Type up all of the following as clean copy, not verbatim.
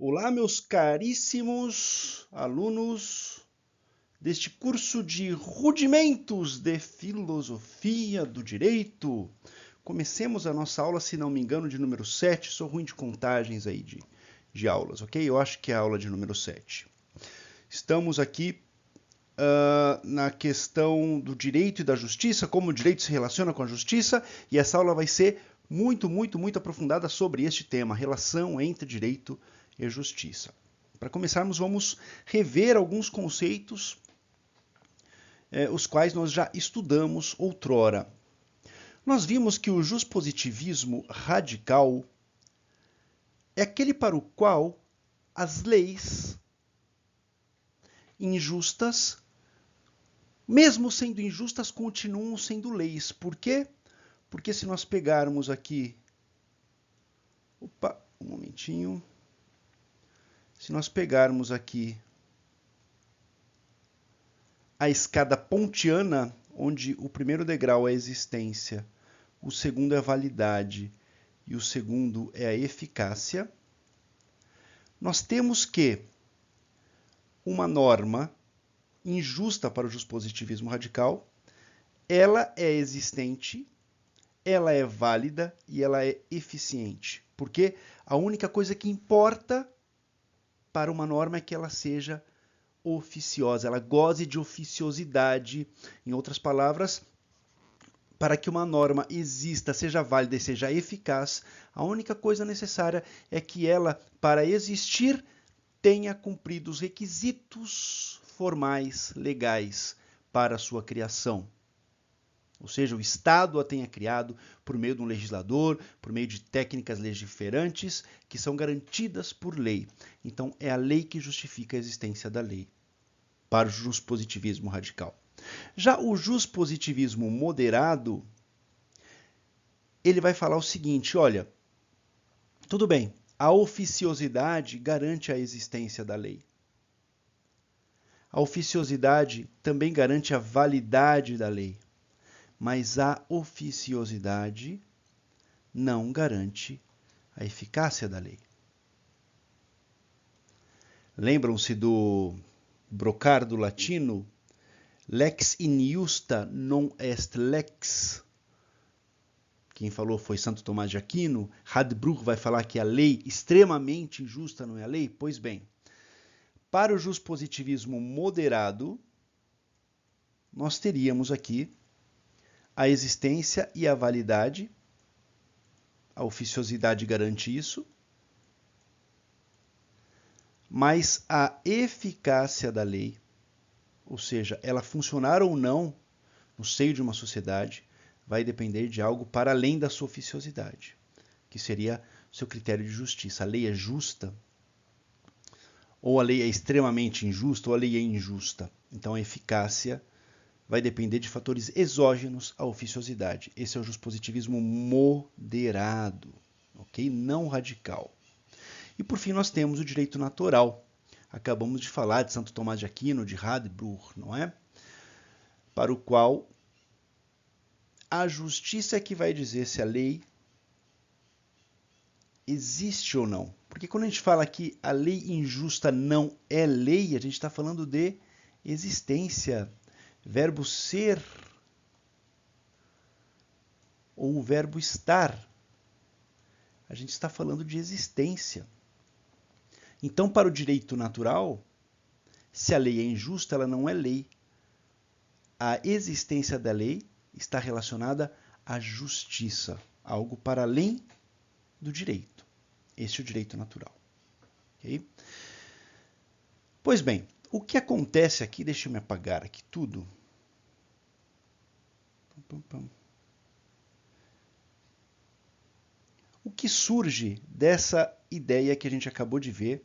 Olá, meus caríssimos alunos deste curso de Rudimentos de Filosofia do Direito. Comecemos a nossa aula, se não me engano, de número 7. Sou ruim de contagens aí de aulas, ok? Eu acho que é a aula de número 7. Estamos aqui na questão do direito e da justiça, como o direito se relaciona com a justiça, e essa aula vai ser muito aprofundada sobre este tema, a relação entre direito e justiça. Para começarmos, vamos rever alguns conceitos os quais nós já estudamos outrora. Nós vimos que o juspositivismo radical é aquele para o qual as leis injustas, mesmo sendo injustas, continuam sendo leis. Por quê? Porque se nós pegarmos aqui... Opa, um momentinho. Se nós pegarmos aqui a escada pontiana, onde o primeiro degrau é a existência, o segundo é a validade e o segundo é a eficácia, nós temos que uma norma injusta para o juspositivismo radical, ela é existente, ela é válida e ela é eficiente. Porque a única coisa que importa para uma norma é que ela seja oficiosa, ela goze de oficiosidade. Em outras palavras, para que uma norma exista, seja válida e seja eficaz, a única coisa necessária é que ela, para existir, tenha cumprido os requisitos formais, legais, para a sua criação. Ou seja, o Estado a tenha criado por meio de um legislador, por meio de técnicas legiferantes que são garantidas por lei. Então, é a lei que justifica a existência da lei, para o juspositivismo radical. Já o juspositivismo moderado, ele vai falar o seguinte, olha, tudo bem, a oficiosidade garante a existência da lei. A oficiosidade também garante a validade da lei. Mas a oficiosidade não garante a eficácia da lei. Lembram-se do brocardo latino? Lex injusta non est lex. Quem falou foi Santo Tomás de Aquino. Radbruch vai falar que a lei extremamente injusta não é a lei? Pois bem, para o juspositivismo moderado, nós teríamos aqui a existência e a validade, a oficiosidade garante isso, mas a eficácia da lei, ou seja, ela funcionar ou não no seio de uma sociedade, vai depender de algo para além da sua oficiosidade, que seria o seu critério de justiça. A lei é justa, ou a lei é extremamente injusta, ou a lei é injusta. Então a eficácia vai depender de fatores exógenos à oficiosidade. Esse é o juspositivismo moderado, ok? Não radical. E por fim nós temos o direito natural. Acabamos de falar de Santo Tomás de Aquino, de Radbruch, não é? Para o qual a justiça é que vai dizer se a lei existe ou não. Porque quando a gente fala que a lei injusta não é lei, a gente está falando de existência. Verbo ser ou o verbo estar. A gente está falando de existência. Então, para o direito natural, se a lei é injusta, ela não é lei. A existência da lei está relacionada à justiça, algo para além do direito. Esse é o direito natural. Okay? Pois bem, o que acontece aqui, deixa eu me apagar aqui tudo. O que surge dessa ideia que a gente acabou de ver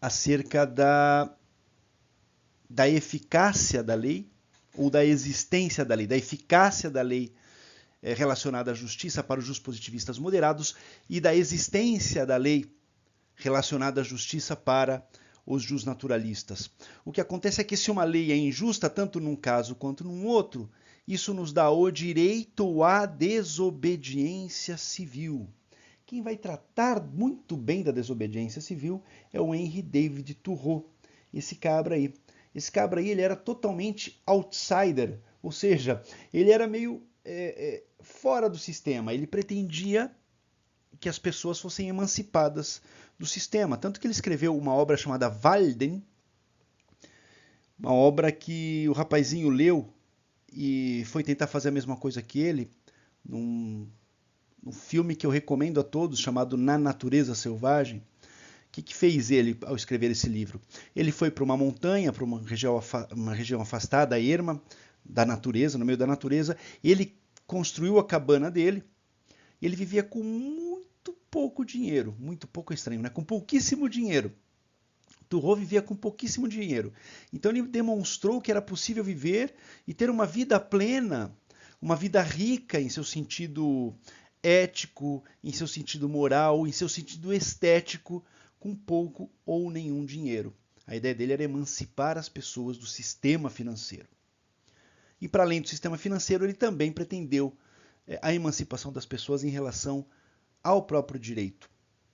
acerca da eficácia da lei, ou da existência da lei, da eficácia da lei relacionada à justiça para os juspositivistas moderados e da existência da lei relacionada à justiça para os jusnaturalistas. O que acontece é que se uma lei é injusta, tanto num caso quanto num outro, isso nos dá o direito à desobediência civil, Quem vai tratar muito bem da desobediência civil é o Henry David Thoreau, esse cabra aí. Esse cabra aí ele era totalmente outsider, ou seja, ele era meio fora do sistema. Ele pretendia que as pessoas fossem emancipadas do sistema. Tanto que ele escreveu uma obra chamada Walden, uma obra que o rapazinho leu e foi tentar fazer a mesma coisa que ele, num filme que eu recomendo a todos, chamado Na Natureza Selvagem. O que fez ele ao escrever esse livro? Ele foi para uma montanha, para uma região afastada, erma, da natureza, no meio da natureza, e ele construiu a cabana dele, e ele vivia com muito pouco dinheiro, muito pouco estranho, né? Com pouquíssimo dinheiro. Thoreau vivia com pouquíssimo dinheiro. Então ele demonstrou que era possível viver e ter uma vida plena, uma vida rica em seu sentido ético, em seu sentido moral, em seu sentido estético, com pouco ou nenhum dinheiro. A ideia dele era emancipar as pessoas do sistema financeiro. E para além do sistema financeiro, ele também pretendeu a emancipação das pessoas em relação ao próprio direito.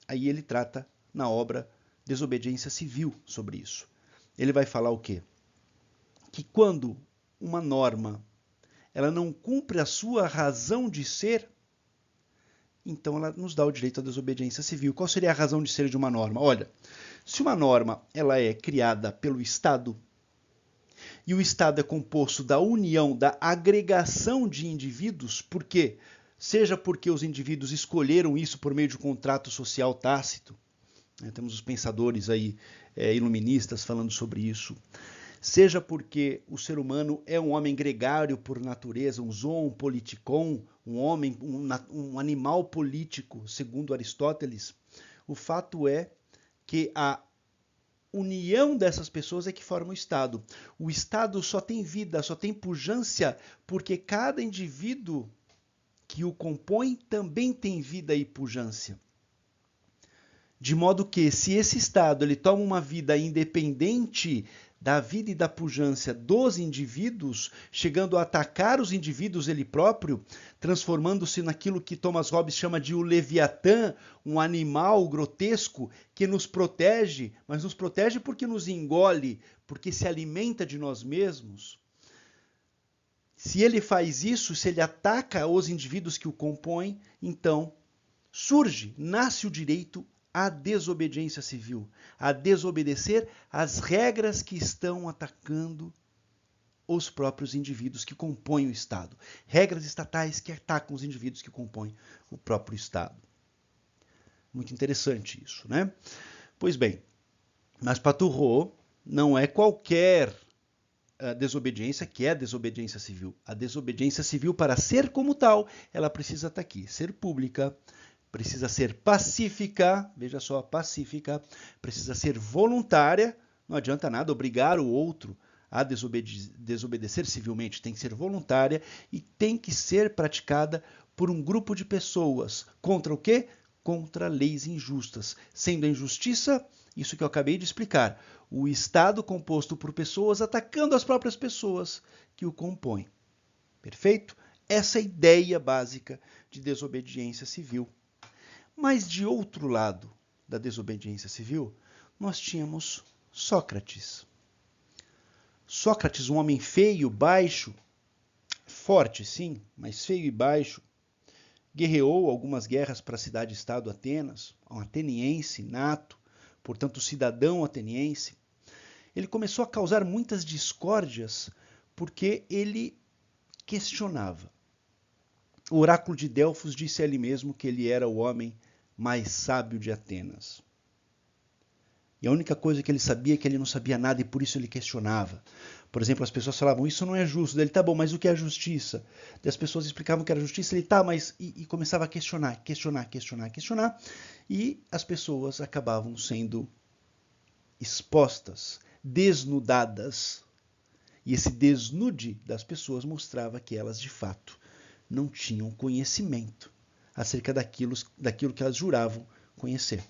Aí ele trata na obra Desobediência Civil sobre isso. Ele vai falar o quê? Que quando uma norma ela não cumpre a sua razão de ser, então ela nos dá o direito à desobediência civil. Qual seria a razão de ser de uma norma? Olha, se uma norma ela é criada pelo Estado, e o Estado é composto da união, da agregação de indivíduos, por quê? Seja porque os indivíduos escolheram isso por meio de um contrato social tácito, temos os pensadores aí iluministas falando sobre isso, seja porque o ser humano é um homem gregário por natureza, um zoon politikon, um homem, um animal político, segundo Aristóteles, o fato é que a união dessas pessoas é que forma o Estado. O Estado só tem vida, só tem pujança, porque cada indivíduo que o compõe também tem vida e pujança. De modo que, se esse Estado ele toma uma vida independente da vida e da pujança dos indivíduos, chegando a atacar os indivíduos ele próprio, transformando-se naquilo que Thomas Hobbes chama de o Leviatã, um animal grotesco que nos protege, mas nos protege porque nos engole, porque se alimenta de nós mesmos. Se ele faz isso, se ele ataca os indivíduos que o compõem, então nasce o direito à desobediência civil, a desobedecer às regras que estão atacando os próprios indivíduos que compõem o Estado. Regras estatais que atacam os indivíduos que compõem o próprio Estado. Muito interessante isso, né? Pois bem, mas para Thoreau não é qualquer desobediência que é a desobediência civil. A desobediência civil, para ser como tal, ela precisa estar aqui, ser pública, precisa ser pacífica, veja só, pacífica, precisa ser voluntária, não adianta nada obrigar o outro a desobedecer civilmente, tem que ser voluntária e tem que ser praticada por um grupo de pessoas. Contra o quê? Contra leis injustas. Sendo a injustiça, isso que eu acabei de explicar, o Estado composto por pessoas atacando as próprias pessoas que o compõem. Perfeito? Essa é a ideia básica de desobediência civil. Mas, de outro lado da desobediência civil, nós tínhamos Sócrates. Sócrates, um homem feio, baixo, forte sim, mas feio e baixo, guerreou algumas guerras para a cidade-estado Atenas, um ateniense nato, portanto cidadão ateniense. Ele começou a causar muitas discórdias porque ele questionava. O oráculo de Delfos disse a ele mesmo que ele era o homem mais sábio de Atenas. E a única coisa que ele sabia é que ele não sabia nada e por isso ele questionava. Por exemplo, as pessoas falavam, isso não é justo. Ele, tá bom, mas o que é justiça? E as pessoas explicavam o que era justiça, ele, tá, mas... E começava a questionar. E as pessoas acabavam sendo expostas, desnudadas. E esse desnude das pessoas mostrava que elas, de fato, não tinham conhecimento acerca daquilo que elas juravam conhecer.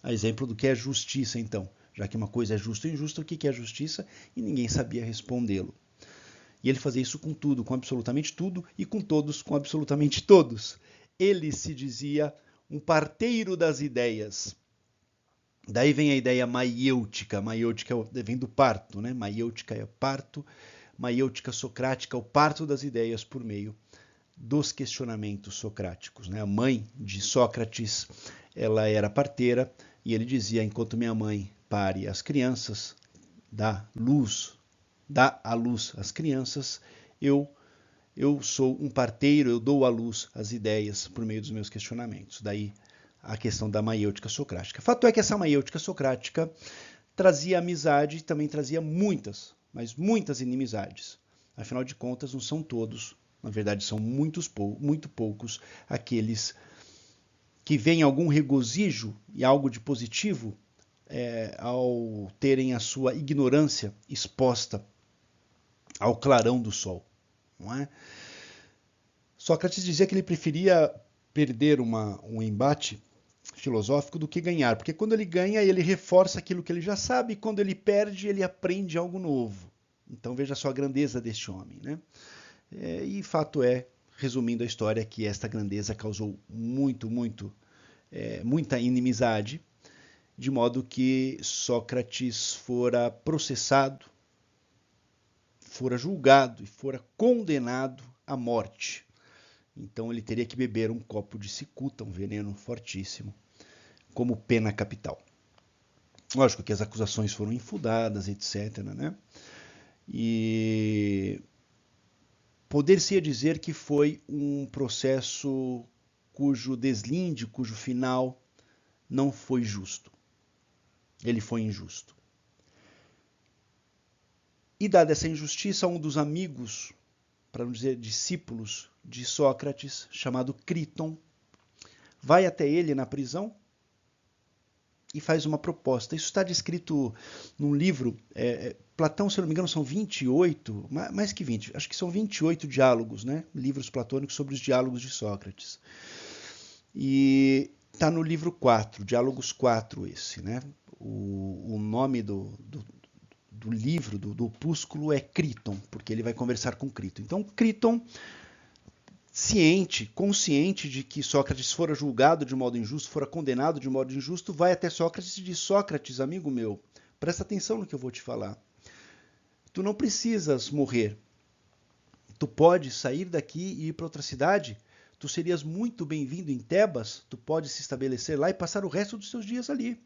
A exemplo do que é justiça, então. Já que uma coisa é justa ou injusta, o que é justiça? E ninguém sabia respondê-lo. E ele fazia isso com tudo, com absolutamente tudo, e com todos, com absolutamente todos. Ele se dizia um parteiro das ideias. Daí vem a ideia maiêutica. Maiêutica vem do parto, né? Maiêutica é parto, maiêutica socrática, o parto das ideias por meio dos questionamentos socráticos, né? A mãe de Sócrates, ela era parteira e ele dizia: enquanto minha mãe pare as crianças, dá à luz as crianças, eu sou um parteiro, eu dou à luz as ideias por meio dos meus questionamentos. Daí a questão da maiêutica socrática. Fato é que essa maiêutica socrática trazia amizade e também trazia muitas, mas muitas inimizades. Afinal de contas, não são todos, na verdade são muito poucos, aqueles que veem algum regozijo e algo de positivo ao terem a sua ignorância exposta ao clarão do sol. Não é? Sócrates dizia que ele preferia perder um embate filosófico do que ganhar, porque quando ele ganha, ele reforça aquilo que ele já sabe, e quando ele perde, ele aprende algo novo. Então veja só a grandeza deste homem, né? E fato é, resumindo a história, que esta grandeza causou muita inimizade, de modo que Sócrates fora processado, fora julgado e fora condenado à morte. Então ele teria que beber um copo de cicuta, um veneno fortíssimo, como pena capital. Lógico que as acusações foram infundadas, etc., né? E poder-se dizer que foi um processo cujo deslinde, cujo final não foi justo. Ele foi injusto. E dada essa injustiça, um dos amigos, para não dizer discípulos de Sócrates, chamado Críton, vai até ele na prisão e faz uma proposta. Isso está descrito num livro, Platão, se eu não me engano, são 28, mais que 20, acho que são 28 diálogos, né? Livros platônicos sobre os diálogos de Sócrates. E está no livro 4, Diálogos 4 esse, né? O nome do livro, do opúsculo é Críton, porque ele vai conversar com Críton. Então, Críton, consciente de que Sócrates fora julgado de modo injusto, fora condenado de modo injusto, vai até Sócrates e diz: Sócrates, amigo meu, presta atenção no que eu vou te falar. Tu não precisas morrer. Tu podes sair daqui e ir para outra cidade. Tu serias muito bem-vindo em Tebas. Tu podes se estabelecer lá e passar o resto dos seus dias ali.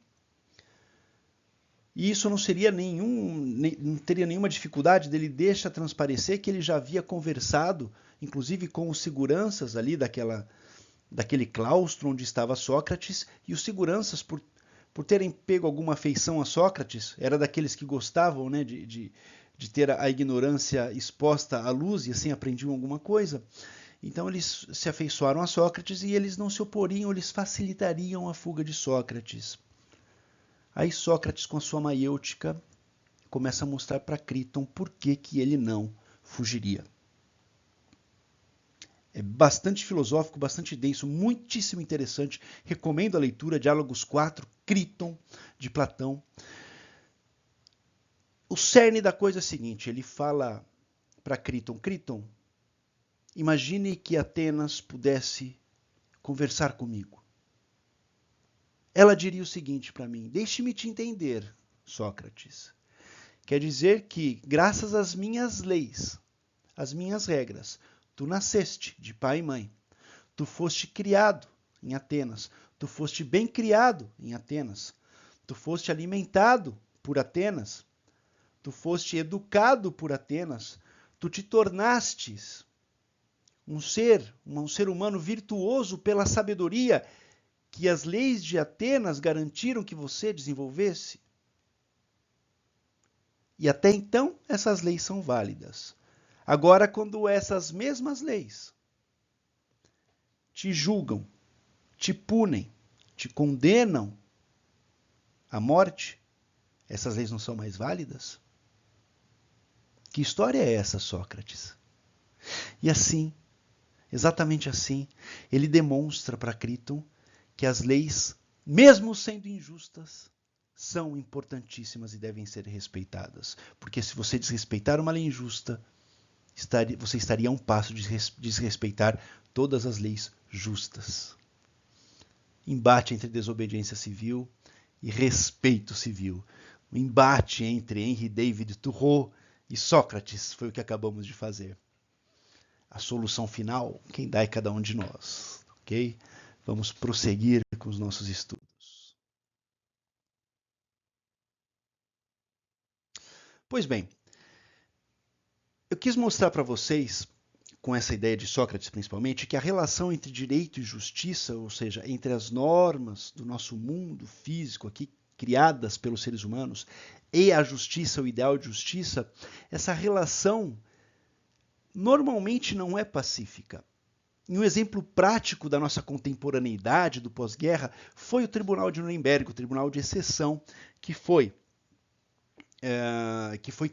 E isso não teria nenhuma dificuldade dele deixa transparecer que ele já havia conversado, inclusive com os seguranças ali daquele claustro onde estava Sócrates, e os seguranças, por terem pego alguma afeição a Sócrates, era daqueles que gostavam, né, de ter a ignorância exposta à luz e assim aprendiam alguma coisa. Então eles se afeiçoaram a Sócrates e eles não se oporiam, eles facilitariam a fuga de Sócrates. Aí Sócrates, com a sua maiêutica, começa a mostrar para Críton por que ele não fugiria. É bastante filosófico, bastante denso, muitíssimo interessante. Recomendo a leitura, Diálogos 4, Críton, de Platão. O cerne da coisa é o seguinte, ele fala para Críton: Críton, imagine que Atenas pudesse conversar comigo. Ela diria o seguinte para mim: deixe-me te entender, Sócrates. Quer dizer que, graças às minhas leis, às minhas regras, tu nasceste de pai e mãe. Tu foste criado em Atenas. Tu foste bem criado em Atenas. Tu foste alimentado por Atenas. Tu foste educado por Atenas. Tu te tornastes um ser humano virtuoso pela sabedoria que as leis de Atenas garantiram que você desenvolvesse. E até então, essas leis são válidas. Agora, quando essas mesmas leis te julgam, te punem, te condenam à morte, essas leis não são mais válidas? Que história é essa, Sócrates? E assim, exatamente assim, ele demonstra para Críton que as leis, mesmo sendo injustas, são importantíssimas e devem ser respeitadas. Porque se você desrespeitar uma lei injusta, você estaria a um passo de desrespeitar todas as leis justas. embate entre desobediência civil e respeito civil. O embate entre Henry David Thoreau e Sócrates foi o que acabamos de fazer. A solução final, quem dá é cada um de nós, ok? Vamos prosseguir com os nossos estudos. Pois bem, eu quis mostrar para vocês, com essa ideia de Sócrates principalmente, que a relação entre direito e justiça, ou seja, entre as normas do nosso mundo físico aqui, criadas pelos seres humanos, e a justiça, o ideal de justiça, essa relação normalmente não é pacífica. E um exemplo prático da nossa contemporaneidade, do pós-guerra, foi o Tribunal de Nuremberg, o Tribunal de Exceção, que foi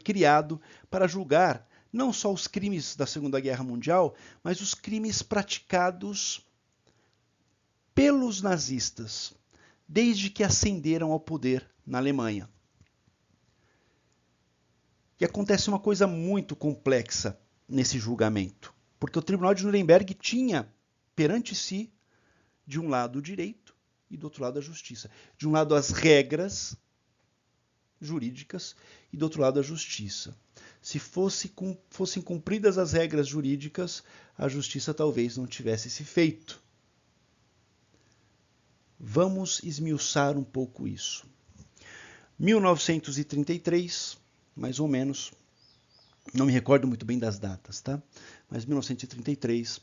criado para julgar não só os crimes da Segunda Guerra Mundial, mas os crimes praticados pelos nazistas, desde que ascenderam ao poder na Alemanha. E acontece uma coisa muito complexa nesse julgamento, porque o Tribunal de Nuremberg tinha perante si, de um lado, o direito e do outro lado a justiça. De um lado, as regras jurídicas e do outro lado, a justiça. Se fossem cumpridas as regras jurídicas, a justiça talvez não tivesse se feito. Vamos esmiuçar um pouco isso. 1933, mais ou menos, não me recordo muito bem das datas, tá? Mas 1933,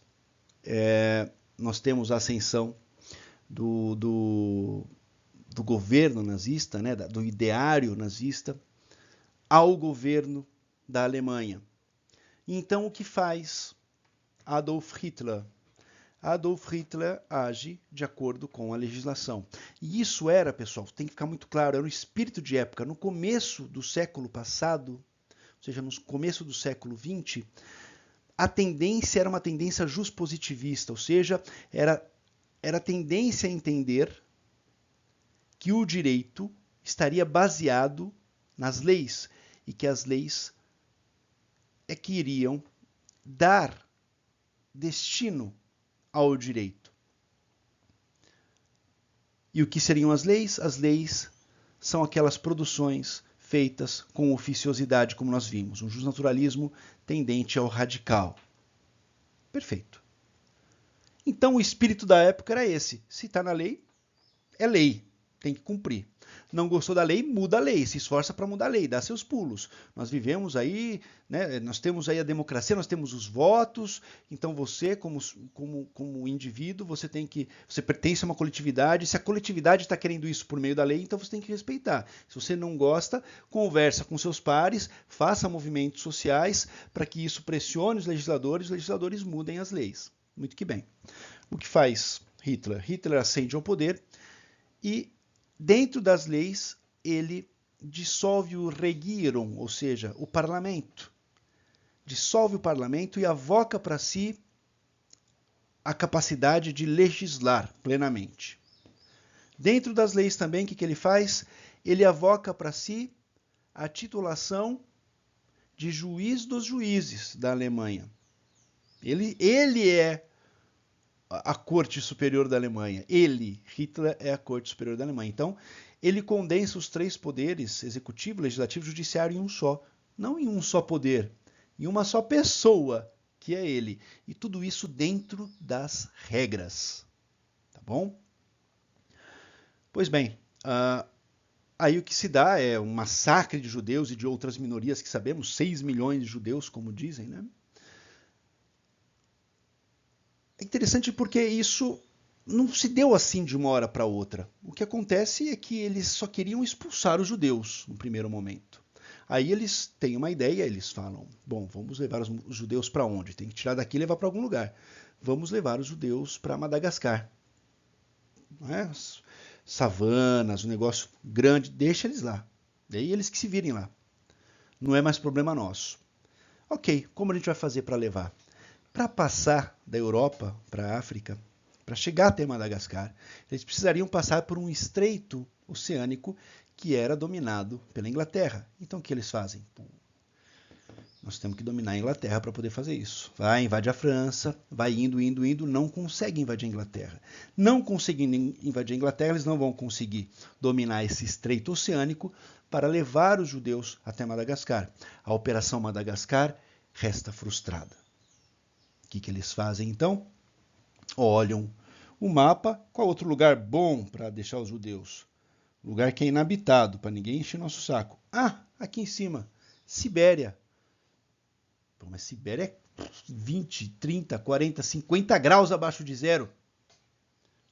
nós temos a ascensão do governo nazista, né, do ideário nazista, ao governo da Alemanha. Então, o que faz Adolf Hitler? Adolf Hitler age de acordo com a legislação. E isso era, pessoal, tem que ficar muito claro, era um espírito de época. No começo do século passado, ou seja, no começo do século XX, a tendência era uma tendência justpositivista, ou seja, era a tendência a entender que o direito estaria baseado nas leis e que as leis é que iriam dar destino ao direito. E o que seriam as leis? As leis são aquelas produções feitas com oficiosidade, como nós vimos, um justnaturalismo tendente ao radical. Perfeito. Então o espírito da época era esse. Se está na lei, é lei, tem que cumprir. Não gostou da lei, muda a lei, se esforça para mudar a lei, dá seus pulos. Nós vivemos aí, né, nós temos aí a democracia, nós temos os votos, então você, como indivíduo, você pertence a uma coletividade, se a coletividade está querendo isso por meio da lei, então você tem que respeitar. Se você não gosta, conversa com seus pares, faça movimentos sociais para que isso pressione os legisladores mudem as leis. Muito que bem. O que faz Hitler? Hitler ascende ao poder e dentro das leis, ele dissolve o Regierung, ou seja, o parlamento. Dissolve o parlamento e avoca para si a capacidade de legislar plenamente. Dentro das leis também, o que ele faz? Ele avoca para si a titulação de juiz dos juízes da Alemanha. Ele é a corte superior da Alemanha. Hitler, é a corte superior da Alemanha. Então, ele condensa os três poderes, executivo, legislativo e judiciário, em um só. Não em um só poder, em uma só pessoa, que é ele. E tudo isso dentro das regras. Tá bom? Pois bem, aí o que se dá é um massacre de judeus e de outras minorias que sabemos, 6 milhões de judeus, como dizem, né? É interessante porque isso não se deu assim de uma hora para outra. O que acontece é que eles só queriam expulsar os judeus no primeiro momento. Aí eles têm uma ideia, eles falam, bom, vamos levar os judeus para onde? Tem que tirar daqui e levar para algum lugar. Vamos levar os judeus para Madagascar. Não é? Savanas, um negócio grande, deixa eles lá. Daí eles que se virem lá. Não é mais problema nosso. Ok, como a gente vai fazer para levar? Para passar da Europa para a África, para chegar até Madagascar, eles precisariam passar por um estreito oceânico que era dominado pela Inglaterra. Então o que eles fazem? Nós temos que dominar a Inglaterra para poder fazer isso. Vai, invade a França, vai indo, não consegue invadir a Inglaterra. Não conseguindo invadir a Inglaterra, eles não vão conseguir dominar esse estreito oceânico para levar os judeus até Madagascar. A Operação Madagascar resta frustrada. O que eles fazem então? Olham o mapa, qual outro lugar bom para deixar os judeus? Lugar que é inabitado, para ninguém encher nosso saco. Ah, aqui em cima, Sibéria. Pô, mas Sibéria é 20, 30, 40, 50 graus abaixo de zero.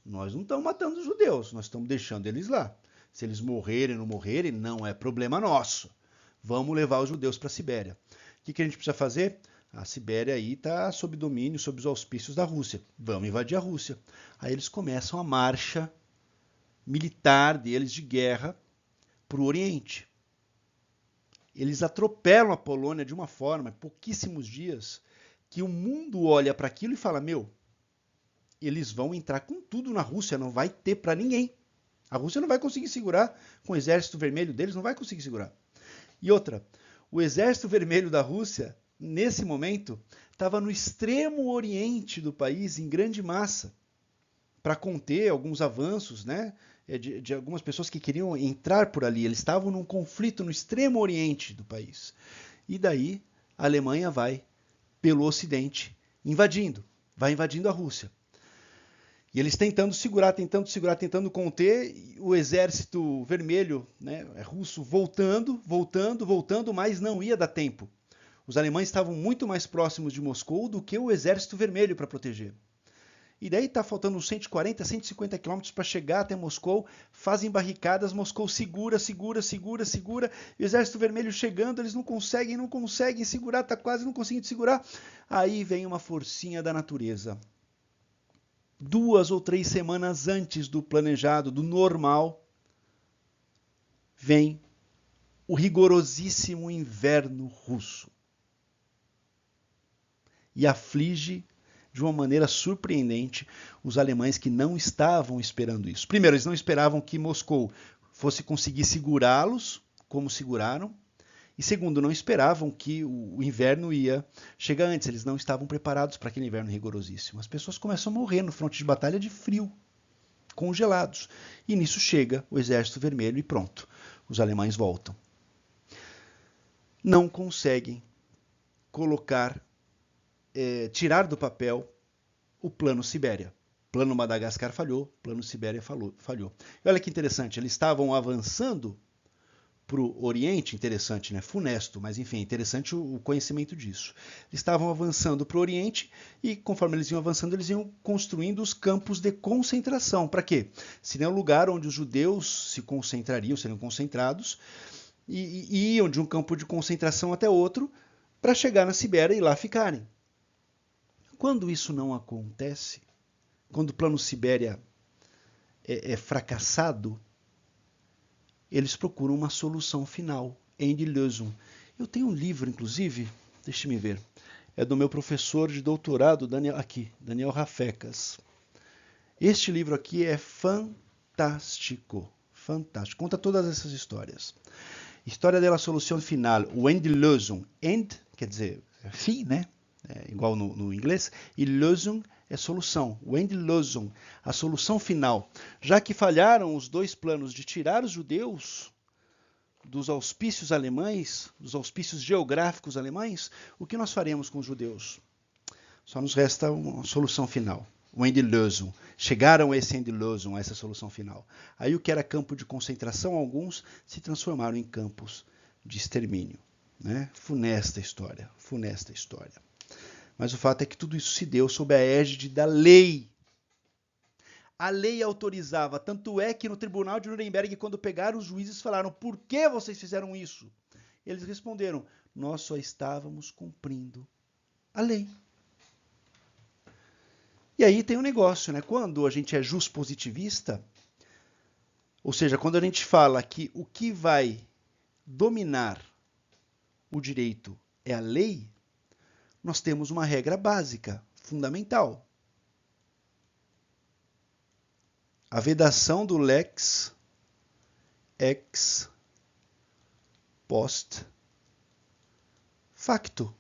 Nós não estamos matando os judeus, nós estamos deixando eles lá. Se eles morrerem ou não morrerem, não é problema nosso. Vamos levar os judeus para a Sibéria. O que a gente precisa fazer? A Sibéria aí está sob domínio, sob os auspícios da Rússia. Vamos invadir a Rússia. Aí eles começam a marcha militar deles de guerra para o Oriente. Eles atropelam a Polônia de uma forma, em pouquíssimos dias, que o mundo olha para aquilo e fala, meu, eles vão entrar com tudo na Rússia, não vai ter para ninguém. A Rússia não vai conseguir segurar, com o exército vermelho deles, não vai conseguir segurar. E outra, o exército vermelho da Rússia, nesse momento, estava no extremo oriente do país, em grande massa, para conter alguns avanços, né, de algumas pessoas que queriam entrar por ali. Eles estavam num conflito no extremo oriente do país. E daí a Alemanha vai pelo ocidente, vai invadindo a Rússia. E eles tentando segurar, tentando conter, o exército vermelho, né, russo voltando, mas não ia dar tempo. Os alemães estavam muito mais próximos de Moscou do que o exército vermelho para proteger. E daí está faltando uns 140, 150 quilômetros para chegar até Moscou, fazem barricadas, Moscou segura, e o exército vermelho chegando, eles não conseguem segurar, está quase não conseguindo segurar. Aí vem uma forcinha da natureza. 2 ou 3 semanas antes do planejado, do normal, vem o rigorosíssimo inverno russo. E aflige de uma maneira surpreendente os alemães que não estavam esperando isso. Primeiro, eles não esperavam que Moscou fosse conseguir segurá-los, como seguraram. E segundo, não esperavam que o inverno ia chegar antes. Eles não estavam preparados para aquele inverno rigorosíssimo. As pessoas começam a morrer no fronte de batalha de frio, congelados. E nisso chega o Exército Vermelho e pronto. Os alemães voltam. Não conseguem tirar do papel o Plano Sibéria. Plano Madagascar falhou, Plano Sibéria falhou. E olha que interessante, eles estavam avançando para o Oriente, interessante, né? Funesto, mas enfim, interessante o conhecimento disso. Eles estavam avançando para o Oriente e, conforme eles iam avançando, eles iam construindo os campos de concentração. Para quê? Seria um lugar onde os judeus se concentrariam, seriam concentrados, e iam de um campo de concentração até outro para chegar na Sibéria e lá ficarem. Quando isso não acontece, quando o plano Sibéria é fracassado, eles procuram uma solução final, Endlösung. Eu tenho um livro, inclusive, deixe-me ver, é do meu professor de doutorado, Daniel Rafecas. Este livro aqui é fantástico, fantástico, conta todas essas histórias. História da solução final, o Endlösung. End quer dizer fim, né? Igual no inglês, e Lösung é solução, o Endlösung, a solução final. Já que falharam os 2 planos de tirar os judeus dos auspícios alemães, dos auspícios geográficos alemães, o que nós faremos com os judeus? Só nos resta uma solução final, o Endlösung. Chegaram a esse Endlösung, a essa solução final. Aí o que era campo de concentração, alguns se transformaram em campos de extermínio. Né? Funesta história, funesta história. Mas o fato é que tudo isso se deu sob a égide da lei. A lei autorizava, tanto é que no tribunal de Nuremberg, quando pegaram os juízes, falaram, por que vocês fizeram isso? Eles responderam, nós só estávamos cumprindo a lei. E aí tem um negócio, né? Quando a gente é juspositivista, ou seja, quando a gente fala que o que vai dominar o direito é a lei, nós temos uma regra básica, fundamental. A vedação do lex ex post facto.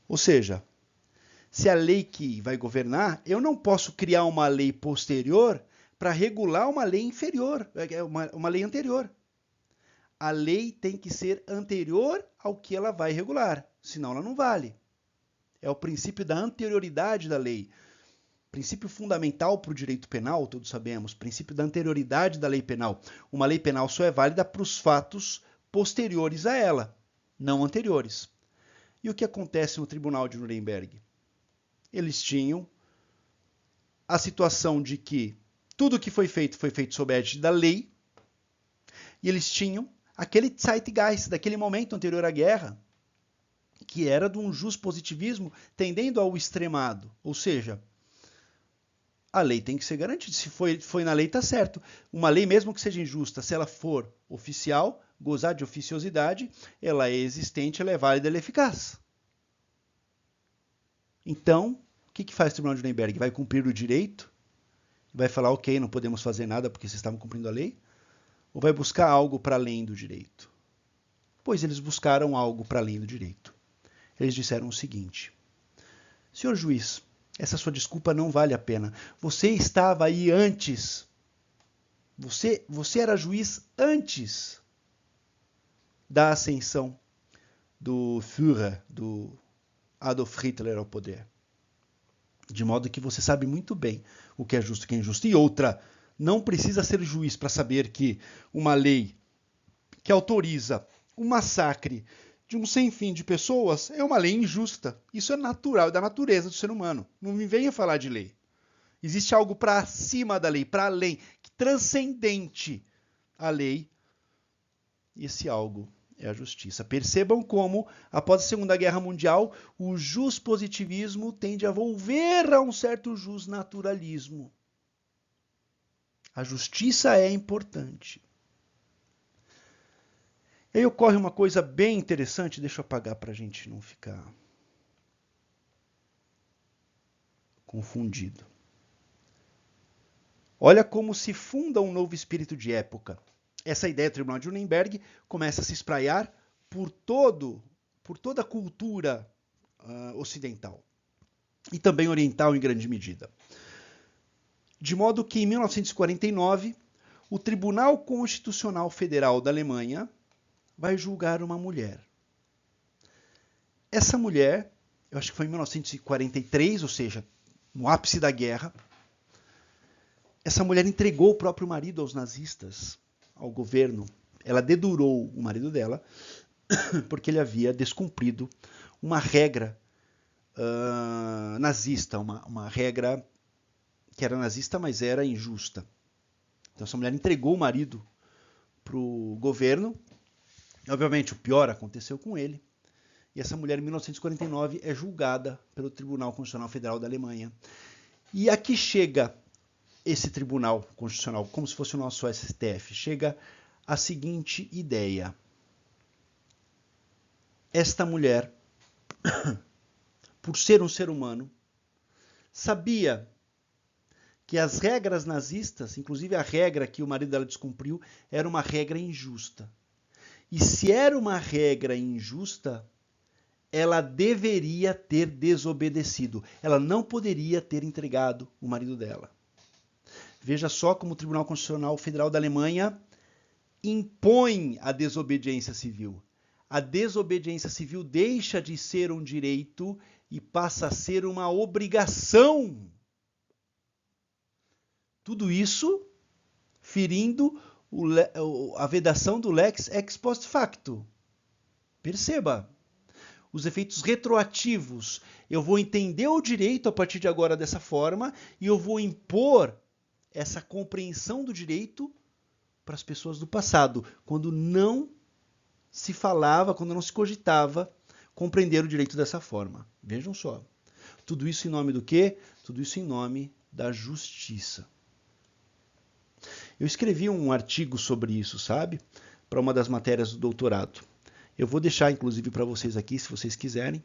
Ou seja, se a lei que vai governar, eu não posso criar uma lei posterior para regular uma lei inferior, uma lei anterior. A lei tem que ser anterior ao que ela vai regular, senão ela não vale. É o princípio da anterioridade da lei. Princípio fundamental para o direito penal, todos sabemos, princípio da anterioridade da lei penal. Uma lei penal só é válida para os fatos posteriores a ela, não anteriores. E o que acontece no Tribunal de Nuremberg? Eles tinham a situação de que tudo que foi feito sob a égide da lei, e eles tinham aquele Zeitgeist daquele momento anterior à guerra, que era de um juspositivismo tendendo ao extremado, ou seja, a lei tem que ser garantida. Se foi na lei, está certo. Uma lei, mesmo que seja injusta, se ela for oficial, gozar de oficiosidade, ela é existente, ela é válida, ela é eficaz. Então, o que faz o Tribunal de Nuremberg? Vai cumprir o direito? Vai falar, ok, não podemos fazer nada porque vocês estavam cumprindo a lei? Ou vai buscar algo para além do direito? Pois eles buscaram algo para além do direito. Eles disseram o seguinte: senhor juiz, essa sua desculpa não vale a pena. Você estava aí antes. Você era juiz antes da ascensão do Führer, do Adolf Hitler ao poder. De modo que você sabe muito bem o que é justo e o que é injusto. E outra, não precisa ser juiz para saber que uma lei que autoriza o massacre de um sem fim de pessoas é uma lei injusta. Isso é natural, é da natureza do ser humano. Não me venha falar de lei. Existe algo para cima da lei, para além, transcendente à lei. E esse algo é a justiça. Percebam como, após a Segunda Guerra Mundial, o juspositivismo tende a volver a um certo justnaturalismo. A justiça é importante. E aí ocorre uma coisa bem interessante, deixa eu apagar para a gente não ficar confundido. Olha como se funda um novo espírito de época. Essa ideia do Tribunal de Nuremberg começa a se espraiar por toda a cultura ocidental e também oriental em grande medida. De modo que em 1949, o Tribunal Constitucional Federal da Alemanha vai julgar uma mulher. Essa mulher, eu acho que foi em 1943, ou seja, no ápice da guerra, essa mulher entregou o próprio marido aos nazistas, ao governo. Ela dedurou o marido dela porque ele havia descumprido uma regra nazista, uma regra que era nazista, mas era injusta. Então essa mulher entregou o marido para o governo. Obviamente o pior aconteceu com ele. E essa mulher, em 1949, é julgada pelo Tribunal Constitucional Federal da Alemanha. E aqui chega esse Tribunal Constitucional, como se fosse o nosso STF, chega a seguinte ideia. Esta mulher, por ser um ser humano, sabia que as regras nazistas, inclusive a regra que o marido dela descumpriu, era uma regra injusta. E se era uma regra injusta, ela deveria ter desobedecido. Ela não poderia ter entregado o marido dela. Veja só como o Tribunal Constitucional Federal da Alemanha impõe a desobediência civil. A desobediência civil deixa de ser um direito e passa a ser uma obrigação. Tudo isso ferindo a vedação do lex ex post facto. Perceba os efeitos retroativos. Eu vou entender o direito a partir de agora dessa forma e eu vou impor essa compreensão do direito para as pessoas do passado, quando não se falava, quando não se cogitava compreender o direito dessa forma. Vejam só. Tudo isso em nome do quê? Tudo isso em nome da justiça. Eu escrevi um artigo sobre isso, sabe? Para uma das matérias do doutorado. Eu vou deixar, inclusive, para vocês aqui, se vocês quiserem.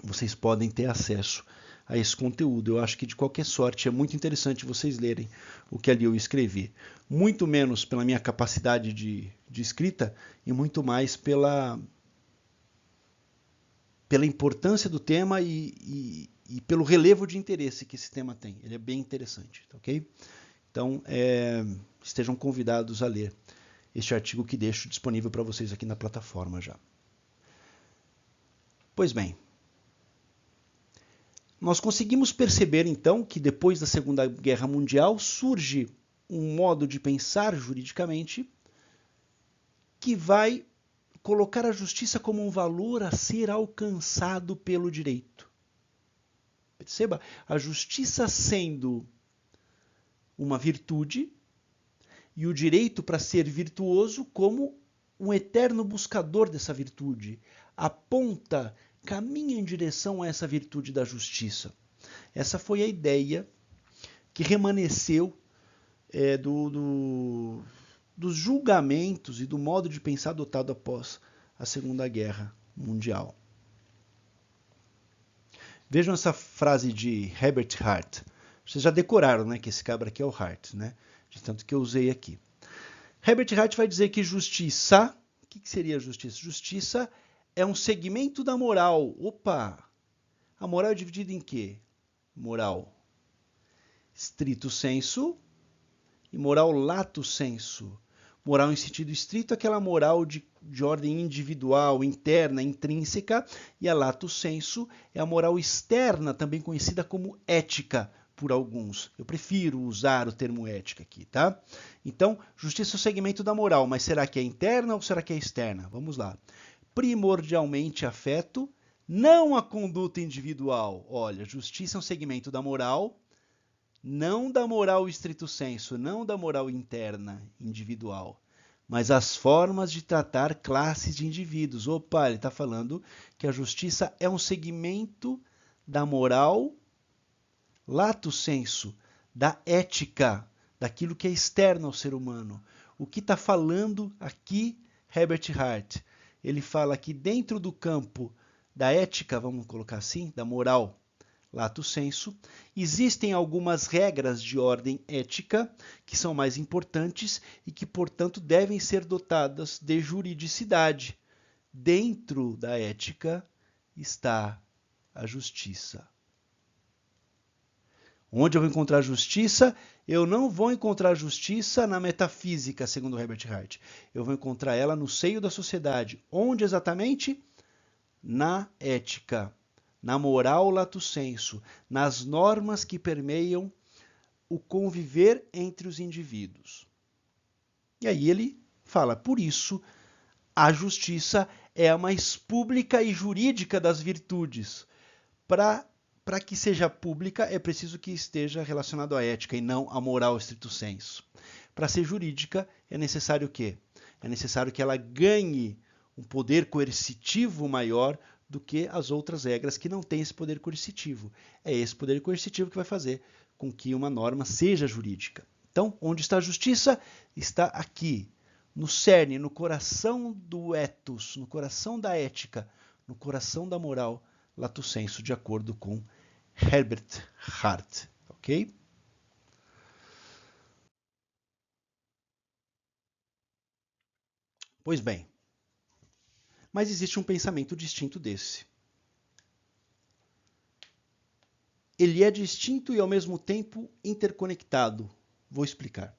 Vocês podem ter acesso a esse conteúdo. Eu acho que, de qualquer sorte, é muito interessante vocês lerem o que ali eu escrevi. Muito menos pela minha capacidade de escrita e muito mais pela importância do tema e pelo relevo de interesse que esse tema tem. Ele é bem interessante, ok? Então, estejam convidados a ler este artigo que deixo disponível para vocês aqui na plataforma já. Pois bem, nós conseguimos perceber então que depois da Segunda Guerra Mundial surge um modo de pensar juridicamente que vai colocar a justiça como um valor a ser alcançado pelo direito. Perceba, a justiça sendo uma virtude e o direito para ser virtuoso como um eterno buscador dessa virtude. Aponta, caminha em direção a essa virtude da justiça. Essa foi a ideia que remanesceu dos julgamentos e do modo de pensar adotado após a Segunda Guerra Mundial. Vejam essa frase de Herbert Hart. Vocês já decoraram, né, que esse cabra aqui é o Hart, né? De tanto que eu usei aqui. Herbert Hart vai dizer que justiça... O que seria justiça? Justiça é um segmento da moral. Opa! A moral é dividida em quê? Moral stricto sensu e moral lato sensu. Moral em sentido estrito, aquela moral de ordem individual, interna, intrínseca, e a lato sensu é a moral externa, também conhecida como ética por alguns. Eu prefiro usar o termo ética aqui, tá? Então, justiça é o segmento da moral, mas será que é interna ou será que é externa? Vamos lá. Primordialmente afeto, não a conduta individual. Olha, justiça é um segmento da moral, não da moral estrito sensu, não da moral interna, individual, mas as formas de tratar classes de indivíduos. Opa, ele está falando que a justiça é um segmento da moral lato sensu, da ética, daquilo que é externo ao ser humano. O que está falando aqui Herbert Hart? Ele fala que dentro do campo da ética, vamos colocar assim, da moral lato sensu, existem algumas regras de ordem ética que são mais importantes e que, portanto, devem ser dotadas de juridicidade. Dentro da ética está a justiça. Onde eu vou encontrar justiça? Eu não vou encontrar justiça na metafísica, segundo Herbert Hart. Eu vou encontrar ela no seio da sociedade. Onde exatamente? Na ética, na moral lato sensu, nas normas que permeiam o conviver entre os indivíduos. E aí ele fala, por isso, a justiça é a mais pública e jurídica das virtudes. Para que seja pública, é preciso que esteja relacionado à ética e não à moral stricto sensu. Para ser jurídica, é necessário o quê? É necessário que ela ganhe um poder coercitivo maior do que as outras regras que não têm esse poder coercitivo. É esse poder coercitivo que vai fazer com que uma norma seja jurídica. Então, onde está a justiça? Está aqui, no cerne, no coração do ethos, no coração da ética, no coração da moral lato sensu, de acordo com Herbert Hart. Ok? Pois bem, mas existe um pensamento distinto desse. Ele é distinto e ao mesmo tempo interconectado. Vou explicar.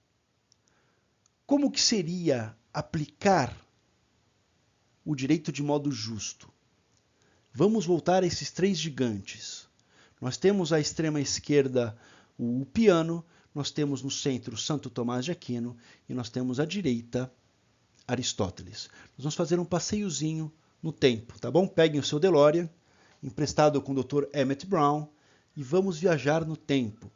Como que seria aplicar o direito de modo justo? Vamos voltar a esses três gigantes. Nós temos à extrema esquerda o Ulpiano, nós temos no centro Santo Tomás de Aquino e nós temos à direita Aristóteles. Nós vamos fazer um passeiozinho no tempo, tá bom? Peguem o seu DeLorean, emprestado com o Dr. Emmett Brown, e vamos viajar no tempo.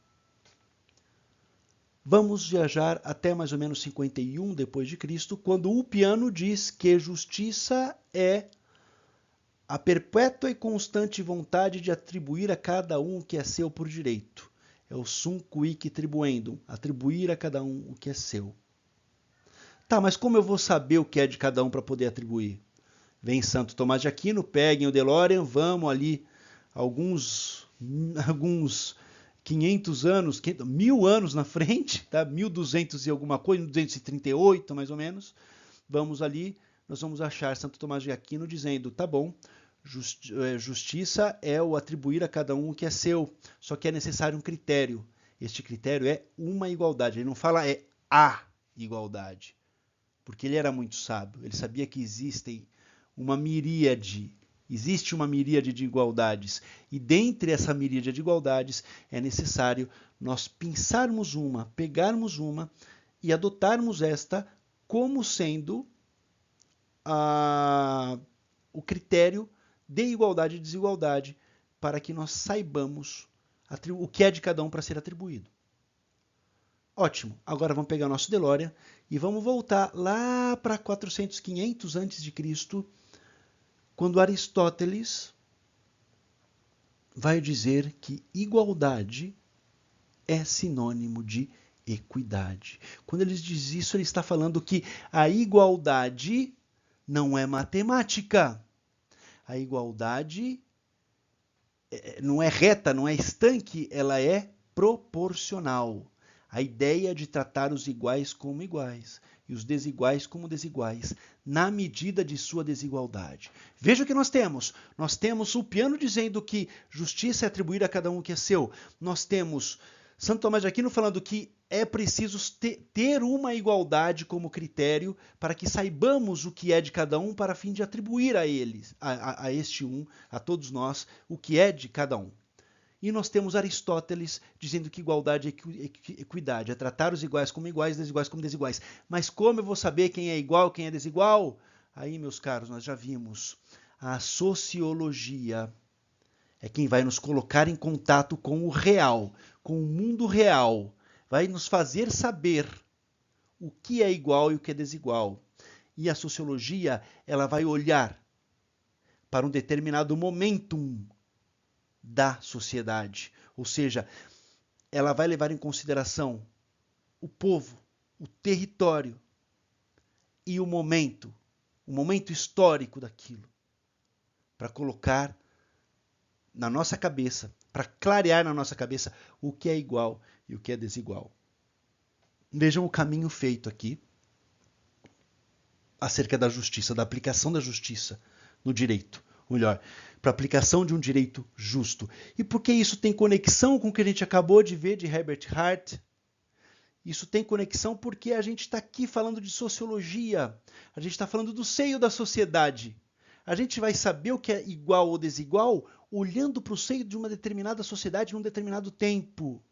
Vamos viajar até mais ou menos 51 depois de Cristo, quando Ulpiano diz que justiça é a perpétua e constante vontade de atribuir a cada um o que é seu por direito. É o sum quic tribuendum, atribuir a cada um o que é seu. Tá, mas como eu vou saber o que é de cada um para poder atribuir? Vem Santo Tomás de Aquino, peguem o DeLorean, vamos ali alguns alguns 500 anos, 1000 anos na frente, tá? 1200 e alguma coisa, 1238 mais ou menos, nós vamos achar Santo Tomás de Aquino dizendo, tá bom, justiça é o atribuir a cada um o que é seu, só que é necessário um critério. Este critério é uma igualdade. Ele não fala é a igualdade, porque ele era muito sábio. Ele sabia que existe uma miríade de igualdades, e dentre essa miríade de igualdades é necessário nós pensarmos uma, pegarmos uma e adotarmos esta como sendo o critério de igualdade e desigualdade, para que nós saibamos o que é de cada um para ser atribuído. Ótimo, agora vamos pegar o nosso DeLorean e vamos voltar lá para 400, 500 a.C., quando Aristóteles vai dizer que igualdade é sinônimo de equidade. Quando ele diz isso, ele está falando que a igualdade não é matemática. A igualdade não é reta, não é estanque, ela é proporcional. A ideia de tratar os iguais como iguais e os desiguais como desiguais, na medida de sua desigualdade. Veja o que nós temos. Nós temos o Ulpiano dizendo que justiça é atribuir a cada um o que é seu. Nós temos Santo Tomás de Aquino falando que é preciso ter uma igualdade como critério para que saibamos o que é de cada um, para fim de atribuir a eles, a este um, a todos nós, o que é de cada um. E nós temos Aristóteles dizendo que igualdade é equidade, é tratar os iguais como iguais, desiguais como desiguais. Mas como eu vou saber quem é igual, quem é desigual? Aí, meus caros, nós já vimos, a sociologia é quem vai nos colocar em contato com o real, com o mundo real. Vai nos fazer saber o que é igual e o que é desigual. E a sociologia, ela vai olhar para um determinado momentum da sociedade. Ou seja, ela vai levar em consideração o povo, o território e o momento histórico daquilo, para colocar na nossa cabeça, para clarear na nossa cabeça o que é igual e o que é desigual. Vejam o caminho feito aqui acerca da justiça, da aplicação da justiça no direito. Ou melhor, para a aplicação de um direito justo. E por que isso tem conexão com o que a gente acabou de ver de Herbert Hart? Isso tem conexão porque a gente está aqui falando de sociologia. A gente está falando do seio da sociedade. A gente vai saber o que é igual ou desigual olhando para o seio de uma determinada sociedade num determinado tempo.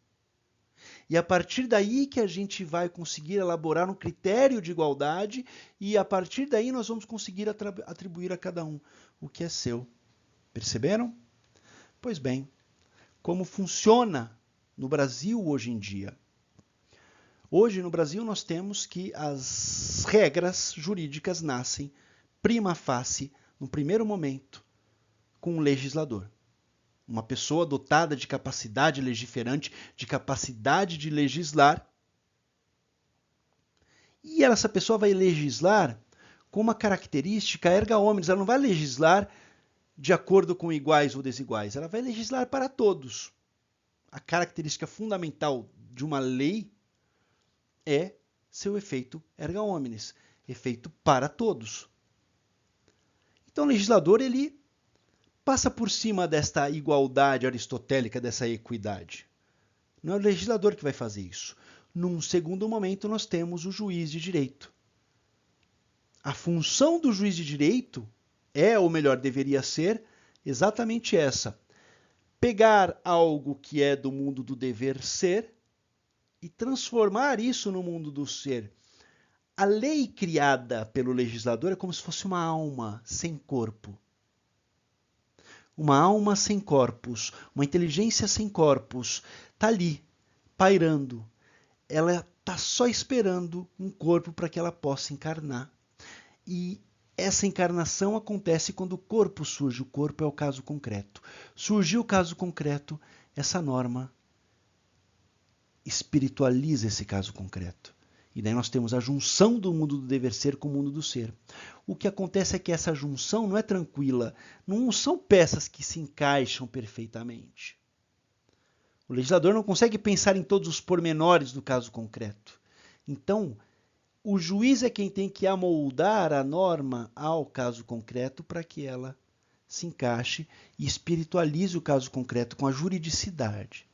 E a partir daí que a gente vai conseguir elaborar um critério de igualdade e a partir daí nós vamos conseguir atribuir a cada um o que é seu. Perceberam? Pois bem, como funciona no Brasil hoje em dia? Hoje no Brasil nós temos que as regras jurídicas nascem prima facie, no primeiro momento, com um legislador. Uma pessoa dotada de capacidade legiferante, de capacidade de legislar. E essa pessoa vai legislar com uma característica erga omnes. Ela não vai legislar de acordo com iguais ou desiguais. Ela vai legislar para todos. A característica fundamental de uma lei é seu efeito erga omnes, efeito para todos. Então o legislador, ele passa por cima desta igualdade aristotélica, dessa equidade. Não é o legislador que vai fazer isso. Num segundo momento, nós temos o juiz de direito. A função do juiz de direito é, ou melhor, deveria ser, exatamente essa. Pegar algo que é do mundo do dever ser e transformar isso no mundo do ser. A lei criada pelo legislador é como se fosse uma alma sem corpo. Uma alma sem corpos, uma inteligência sem corpos, está ali, pairando. Ela está só esperando um corpo para que ela possa encarnar. E essa encarnação acontece quando o corpo surge. O corpo é o caso concreto. Surgiu o caso concreto, essa norma espiritualiza esse caso concreto. E daí nós temos a junção do mundo do dever ser com o mundo do ser. O que acontece é que essa junção não é tranquila, não são peças que se encaixam perfeitamente. O legislador não consegue pensar em todos os pormenores do caso concreto. Então, o juiz é quem tem que amoldar a norma ao caso concreto para que ela se encaixe e espiritualize o caso concreto com a juridicidade.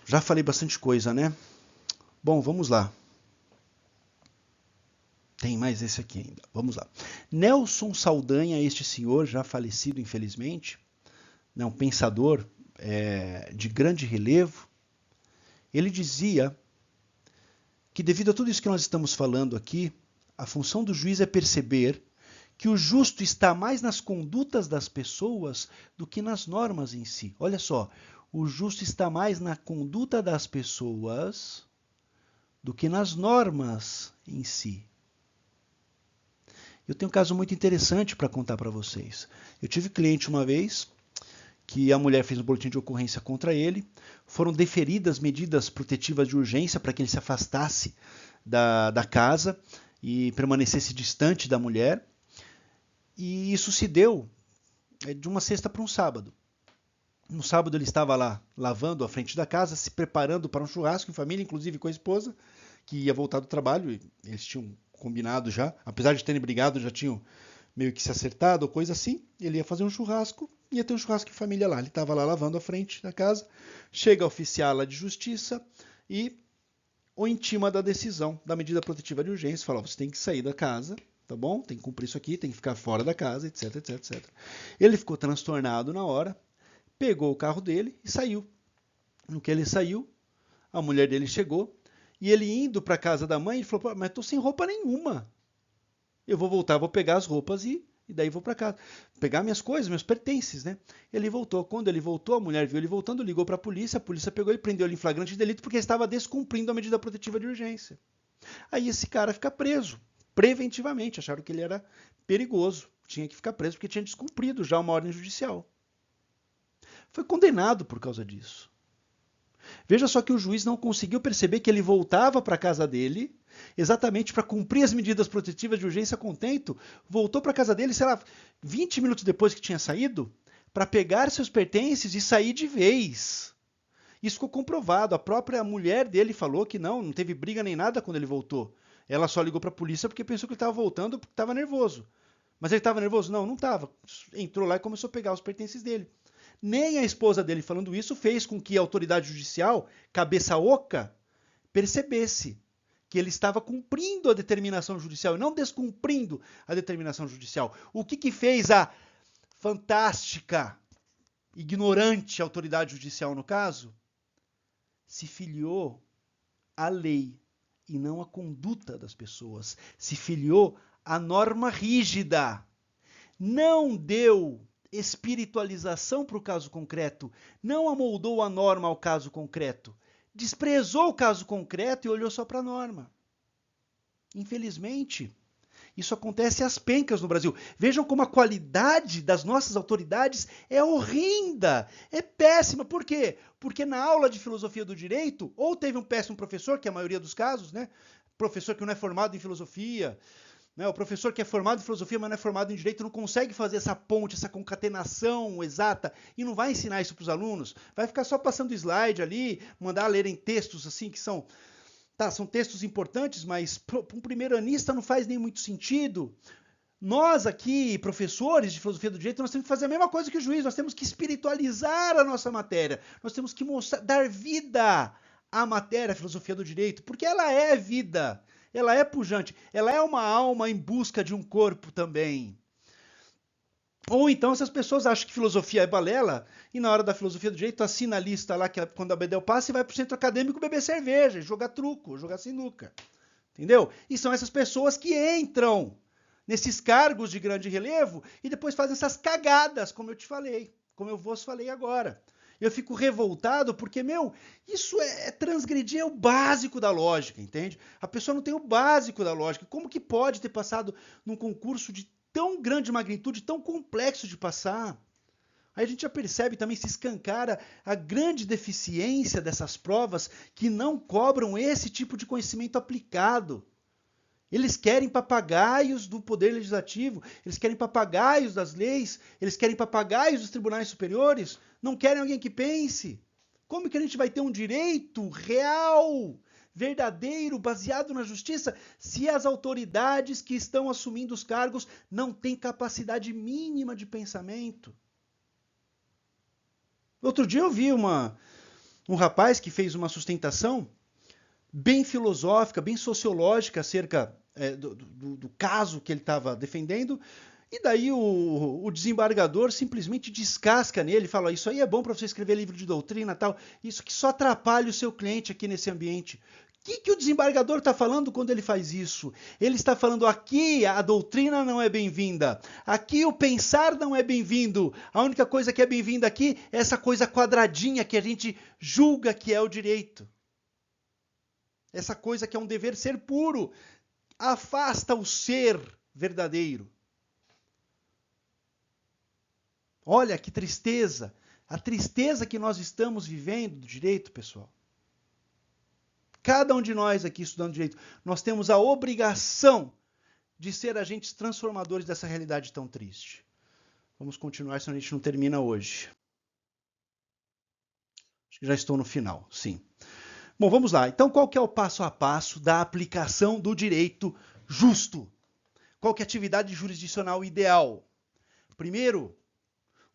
Já falei bastante coisa, né? Bom, vamos lá. Tem mais esse aqui ainda. Vamos lá. Nelson Saldanha, este senhor, já falecido, infelizmente, um pensador de grande relevo, ele dizia que, devido a tudo isso que nós estamos falando aqui, a função do juiz é perceber que o justo está mais nas condutas das pessoas do que nas normas em si. Olha só, o justo está mais na conduta das pessoas do que nas normas em si. Eu tenho um caso muito interessante para contar para vocês. Eu tive cliente uma vez que a mulher fez um boletim de ocorrência contra ele, foram deferidas medidas protetivas de urgência para que ele se afastasse da casa e permanecesse distante da mulher. E isso se deu de uma sexta para um sábado. No sábado ele estava lá lavando a frente da casa, se preparando para um churrasco em família, inclusive com a esposa, que ia voltar do trabalho. Eles tinham combinado já, apesar de terem brigado, já tinham meio que se acertado ou coisa assim. Ele ia fazer um churrasco, ia ter um churrasco em família lá. Ele estava lá lavando a frente da casa, chega a oficial lá de justiça e o intima da decisão da medida protetiva de urgência, fala: você tem que sair da casa, tá bom? Tem que cumprir isso aqui, tem que ficar fora da casa, etc, etc, etc. Ele ficou transtornado na hora, pegou o carro dele e saiu. No que ele saiu, a mulher dele chegou e ele indo para a casa da mãe, ele falou: mas estou sem roupa nenhuma. Eu vou voltar, vou pegar as roupas e daí vou para casa. Pegar minhas coisas, meus pertences, né? Ele voltou. Quando ele voltou, a mulher viu ele voltando, ligou para a polícia pegou e prendeu ele em flagrante de delito porque ele estava descumprindo a medida protetiva de urgência. Aí esse cara fica preso, preventivamente. Acharam que ele era perigoso. Tinha que ficar preso porque tinha descumprido já uma ordem judicial. Foi condenado por causa disso. Veja só que o juiz não conseguiu perceber que ele voltava para a casa dele, exatamente para cumprir as medidas protetivas de urgência a contento, voltou para a casa dele, sei lá, 20 minutos depois que tinha saído, para pegar seus pertences e sair de vez. Isso ficou comprovado. A própria mulher dele falou que não teve briga nem nada quando ele voltou. Ela só ligou para a polícia porque pensou que ele estava voltando porque estava nervoso. Mas ele estava nervoso? Não estava. Entrou lá e começou a pegar os pertences dele. Nem a esposa dele falando isso fez com que a autoridade judicial, cabeça oca, percebesse que ele estava cumprindo a determinação judicial e não descumprindo a determinação judicial. O que fez a fantástica, ignorante autoridade judicial no caso? Se filiou à lei e não à conduta das pessoas. Se filiou à norma rígida. Não deu espiritualização para o caso concreto, não amoldou a norma ao caso concreto, desprezou o caso concreto e olhou só para a norma. Infelizmente, isso acontece às pencas no Brasil. Vejam como a qualidade das nossas autoridades é horrenda, é péssima. Por quê? Porque na aula de filosofia do direito, ou teve um péssimo professor, que é a maioria dos casos, né? Professor que não é formado em filosofia, o professor que é formado em filosofia, mas não é formado em direito, não consegue fazer essa ponte, essa concatenação exata e não vai ensinar isso para os alunos. Vai ficar só passando slide ali, mandar lerem textos assim que são textos importantes, mas para um primeiranista não faz nem muito sentido. Nós aqui, professores de filosofia do direito, nós temos que fazer a mesma coisa que o juiz, nós temos que espiritualizar a nossa matéria, nós temos que dar vida à matéria, à filosofia do direito, porque ela é vida. Ela é pujante, ela é uma alma em busca de um corpo também. Ou então essas pessoas acham que filosofia é balela e na hora da filosofia do direito assina a lista lá que quando a Bedel passa e vai para o centro acadêmico beber cerveja, jogar truco, jogar sinuca. Entendeu? E são essas pessoas que entram nesses cargos de grande relevo e depois fazem essas cagadas, como eu te falei, como eu vos falei agora. Eu fico revoltado porque, isso é transgredir o básico da lógica, entende? A pessoa não tem o básico da lógica. Como que pode ter passado num concurso de tão grande magnitude, tão complexo de passar? Aí a gente já percebe também, se escancara a grande deficiência dessas provas que não cobram esse tipo de conhecimento aplicado. Eles querem papagaios do poder legislativo, eles querem papagaios das leis, eles querem papagaios dos tribunais superiores, não querem alguém que pense. Como que a gente vai ter um direito real, verdadeiro, baseado na justiça, se as autoridades que estão assumindo os cargos não têm capacidade mínima de pensamento? Outro dia eu vi um rapaz que fez uma sustentação bem filosófica, bem sociológica acerca do caso que ele estava defendendo, e daí o desembargador simplesmente descasca nele, fala, isso aí é bom para você escrever livro de doutrina, tal, isso que só atrapalha o seu cliente aqui nesse ambiente. O que o desembargador está falando quando ele faz isso? Ele está falando, aqui a doutrina não é bem-vinda, aqui o pensar não é bem-vindo, a única coisa que é bem-vinda aqui é essa coisa quadradinha que a gente julga que é o direito. Essa coisa que é um dever ser puro, afasta o ser verdadeiro. Olha que tristeza, a tristeza que nós estamos vivendo do direito, pessoal. Cada um de nós aqui estudando direito, nós temos a obrigação de ser agentes transformadores dessa realidade tão triste. Vamos continuar, senão a gente não termina hoje. Acho que já estou no final, sim. Bom, vamos lá. Então, qual que é o passo a passo da aplicação do direito justo? Qual que é a atividade jurisdicional ideal? Primeiro,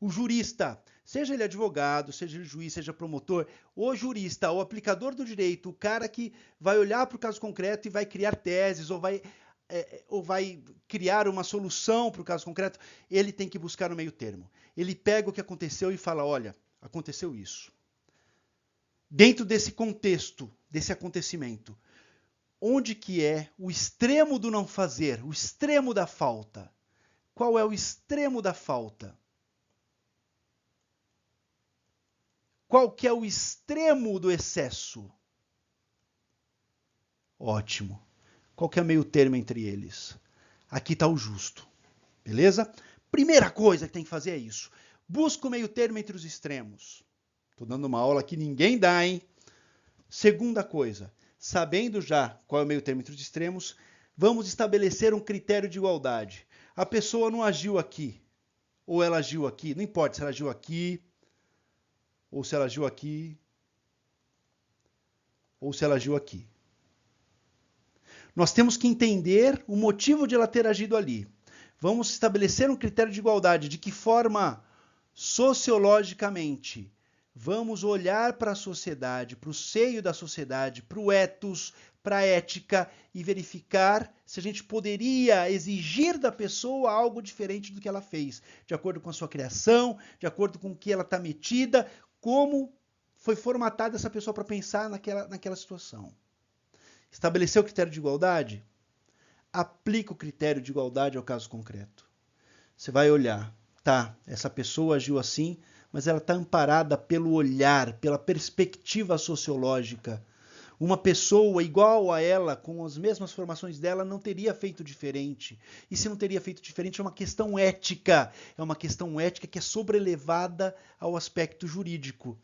o jurista, seja ele advogado, seja ele juiz, seja promotor, o jurista, o aplicador do direito, o cara que vai olhar para o caso concreto e vai criar teses ou vai criar uma solução para o caso concreto, ele tem que buscar o meio termo. Ele pega o que aconteceu e fala, olha, aconteceu isso. Dentro desse contexto, desse acontecimento, onde que é o extremo do não fazer, o extremo da falta? Qual é o extremo da falta? Qual que é o extremo do excesso? Ótimo. Qual que é o meio termo entre eles? Aqui está o justo. Beleza? Primeira coisa que tem que fazer é isso. Busca o meio termo entre os extremos. Estou dando uma aula que ninguém dá, hein? Segunda coisa, sabendo já qual é o meio termo entre os extremos, vamos estabelecer um critério de igualdade. A pessoa não agiu aqui, ou ela agiu aqui, não importa se ela agiu aqui, ou se ela agiu aqui, ou se ela agiu aqui. Nós temos que entender o motivo de ela ter agido ali. Vamos estabelecer um critério de igualdade. De que forma, sociologicamente, vamos olhar para a sociedade, para o seio da sociedade, para o ethos, para a ética e verificar se a gente poderia exigir da pessoa algo diferente do que ela fez, de acordo com a sua criação, de acordo com o que ela está metida, como foi formatada essa pessoa para pensar naquela situação. Estabeleceu o critério de igualdade? Aplica o critério de igualdade ao caso concreto. Você vai olhar, tá, essa pessoa agiu assim, mas ela está amparada pelo olhar, pela perspectiva sociológica. Uma pessoa igual a ela, com as mesmas formações dela, não teria feito diferente. E se não teria feito diferente, é uma questão ética. É uma questão ética que é sobrelevada ao aspecto jurídico.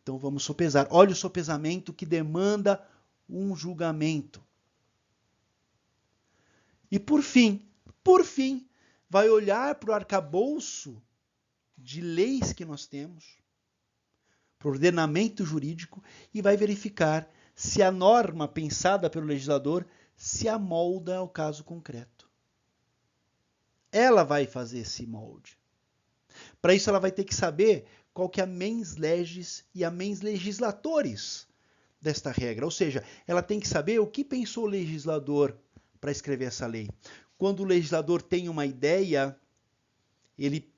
Então vamos sopesar. Olha o sopesamento que demanda um julgamento. E por fim, vai olhar para o arcabouço de leis que nós temos, para o ordenamento jurídico, e vai verificar se a norma pensada pelo legislador se amolda ao caso concreto. Ela vai fazer esse molde. Para isso ela vai ter que saber qual que é a mens legis e a mens legislatores desta regra. Ou seja, ela tem que saber o que pensou o legislador para escrever essa lei. Quando o legislador tem uma ideia, ele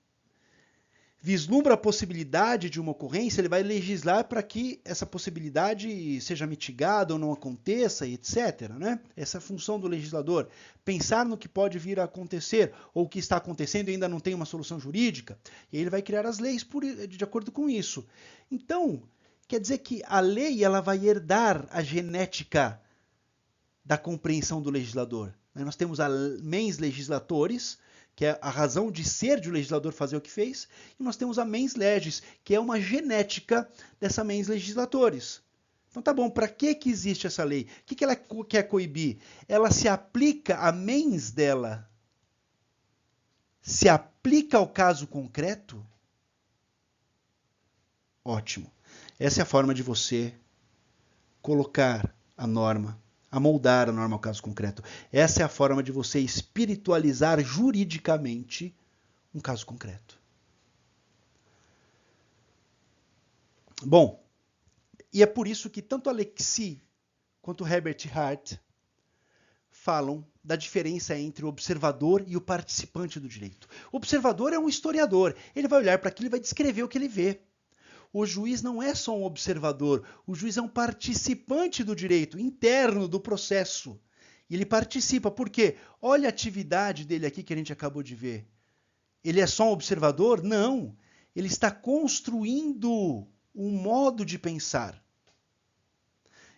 vislumbra a possibilidade de uma ocorrência, ele vai legislar para que essa possibilidade seja mitigada ou não aconteça, etc. Né? Essa é a função do legislador. Pensar no que pode vir a acontecer, ou o que está acontecendo e ainda não tem uma solução jurídica, e ele vai criar as leis de acordo com isso. Então, quer dizer que a lei ela vai herdar a genética da compreensão do legislador. Nós temos a mens legislatores, que é a razão de ser de o legislador fazer o que fez, e nós temos a mens legis, que é uma genética dessa mens legislatores. Então tá bom, para que existe essa lei? O que ela quer coibir? Ela se aplica a mens dela? Se aplica ao caso concreto? Ótimo. Essa é a forma de você colocar a norma, amoldar a norma ao caso concreto. Essa é a forma de você espiritualizar juridicamente um caso concreto. Bom, e é por isso que tanto Alexis quanto Herbert Hart falam da diferença entre o observador e o participante do direito. O observador é um historiador. Ele vai olhar para aquilo e vai descrever o que ele vê. O juiz não é só um observador. O juiz é um participante do direito, interno do processo. E ele participa. Por quê? Olha a atividade dele aqui que a gente acabou de ver. Ele é só um observador? Não. Ele está construindo um modo de pensar.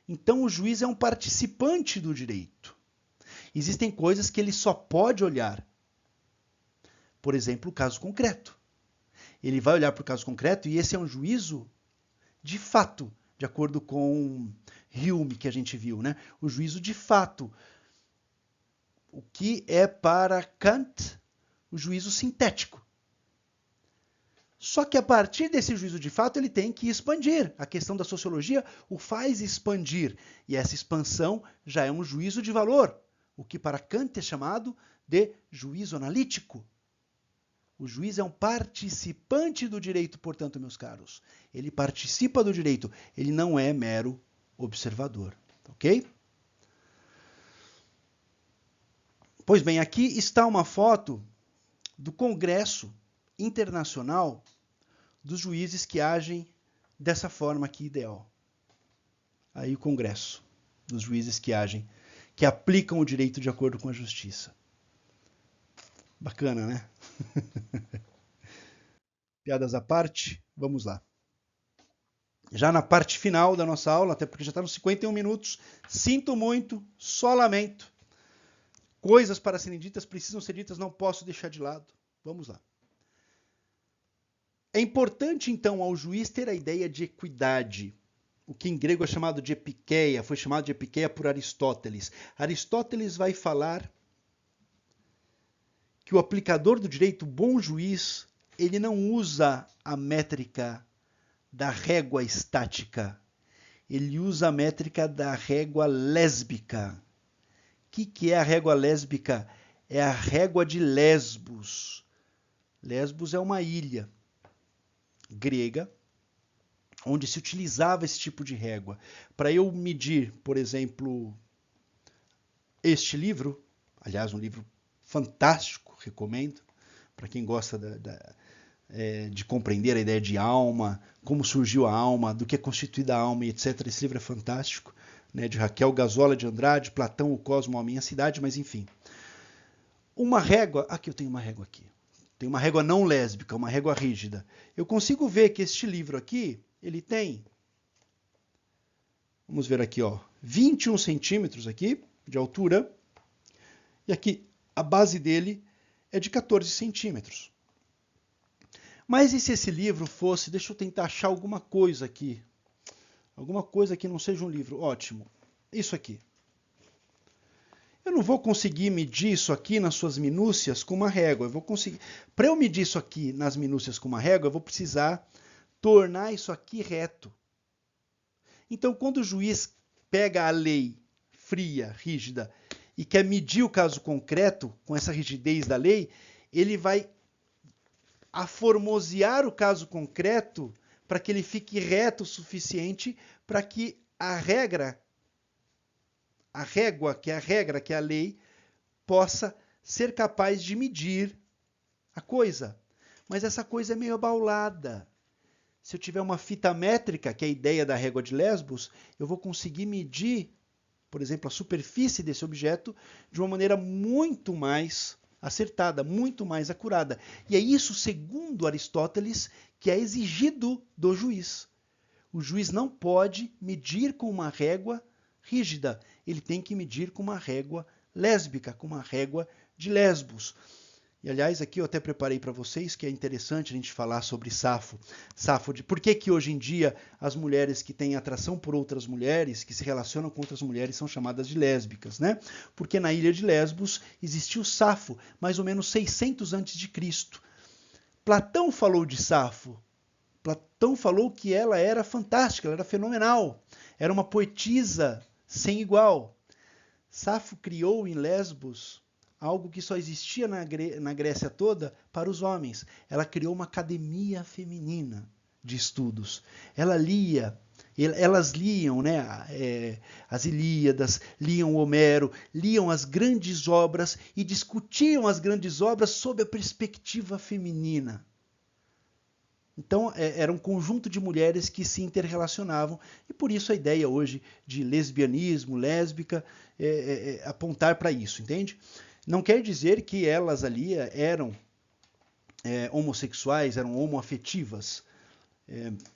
Então o juiz é um participante do direito. Existem coisas que ele só pode olhar. Por exemplo, o caso concreto. Ele vai olhar para o caso concreto e esse é um juízo de fato, de acordo com Hume, que a gente viu, né? O juízo de fato. O que é para Kant o juízo sintético. Só que a partir desse juízo de fato ele tem que expandir. A questão da sociologia o faz expandir. E essa expansão já é um juízo de valor. O que para Kant é chamado de juízo analítico. O juiz é um participante do direito, portanto, meus caros. Ele participa do direito, ele não é mero observador. Ok? Pois bem, aqui está uma foto do Congresso Internacional dos juízes que agem dessa forma aqui ideal. Aí o Congresso dos juízes que agem, que aplicam o direito de acordo com a justiça. Bacana, né? Piadas à parte, vamos lá. Já na parte final da nossa aula, até porque já está nos 51 minutos, sinto muito, só lamento. Coisas para serem ditas precisam ser ditas, não posso deixar de lado. Vamos lá. É importante, então, ao juiz ter a ideia de equidade. O que em grego é chamado de epikeia, foi chamado de epikeia por Aristóteles. Aristóteles vai falar que o aplicador do direito, o bom juiz, ele não usa a métrica da régua estática. Ele usa a métrica da régua lésbica. O que é a régua lésbica? É a régua de Lesbos. Lesbos é uma ilha grega onde se utilizava esse tipo de régua. Para eu medir, por exemplo, este livro, aliás, um livro fantástico, recomendo, para quem gosta de compreender a ideia de alma, como surgiu a alma, do que é constituída a alma e etc. Esse livro é fantástico, né, de Raquel Gazola de Andrade, Platão, o Cosmo, a Minha Cidade, mas enfim. Uma régua, aqui eu tenho uma régua aqui. Tem uma régua não lésbica, uma régua rígida. Eu consigo ver que este livro aqui, ele tem, vamos ver aqui, ó, 21 centímetros aqui de altura, e aqui a base dele é de 14 centímetros. Mas e se esse livro fosse, deixa eu tentar achar alguma coisa aqui que não seja um livro, ótimo, isso aqui. Eu não vou conseguir medir isso aqui nas suas minúcias com uma régua. Para eu medir isso aqui nas minúcias com uma régua, eu vou precisar tornar isso aqui reto. Então, quando o juiz pega a lei fria, rígida, e quer medir o caso concreto com essa rigidez da lei, ele vai aformosear o caso concreto para que ele fique reto o suficiente para que a régua, que é a regra, que é a lei, possa ser capaz de medir a coisa. Mas essa coisa é meio abaulada. Se eu tiver uma fita métrica, que é a ideia da régua de Lesbos, eu vou conseguir medir, por exemplo, a superfície desse objeto de uma maneira muito mais acertada, muito mais acurada. E é isso, segundo Aristóteles, que é exigido do juiz. O juiz não pode medir com uma régua rígida, ele tem que medir com uma régua lésbica, com uma régua de Lesbos. E, aliás, aqui eu até preparei para vocês que é interessante a gente falar sobre Safo. Por que hoje em dia as mulheres que têm atração por outras mulheres, que se relacionam com outras mulheres, são chamadas de lésbicas, né? Porque na ilha de Lesbos existiu Safo, mais ou menos 600 a.C. Platão falou de Safo. Platão falou que ela era fantástica, ela era fenomenal. Era uma poetisa sem igual. Safo criou em Lesbos algo que só existia na Grécia toda para os homens. Ela criou uma academia feminina de estudos. Elas liam, né, as Ilíadas, liam Homero, liam as grandes obras e discutiam as grandes obras sob a perspectiva feminina. Então, era um conjunto de mulheres que se interrelacionavam, e por isso a ideia hoje de lesbianismo, lésbica, apontar para isso, entende? Não quer dizer que elas ali eram homossexuais, eram homoafetivas.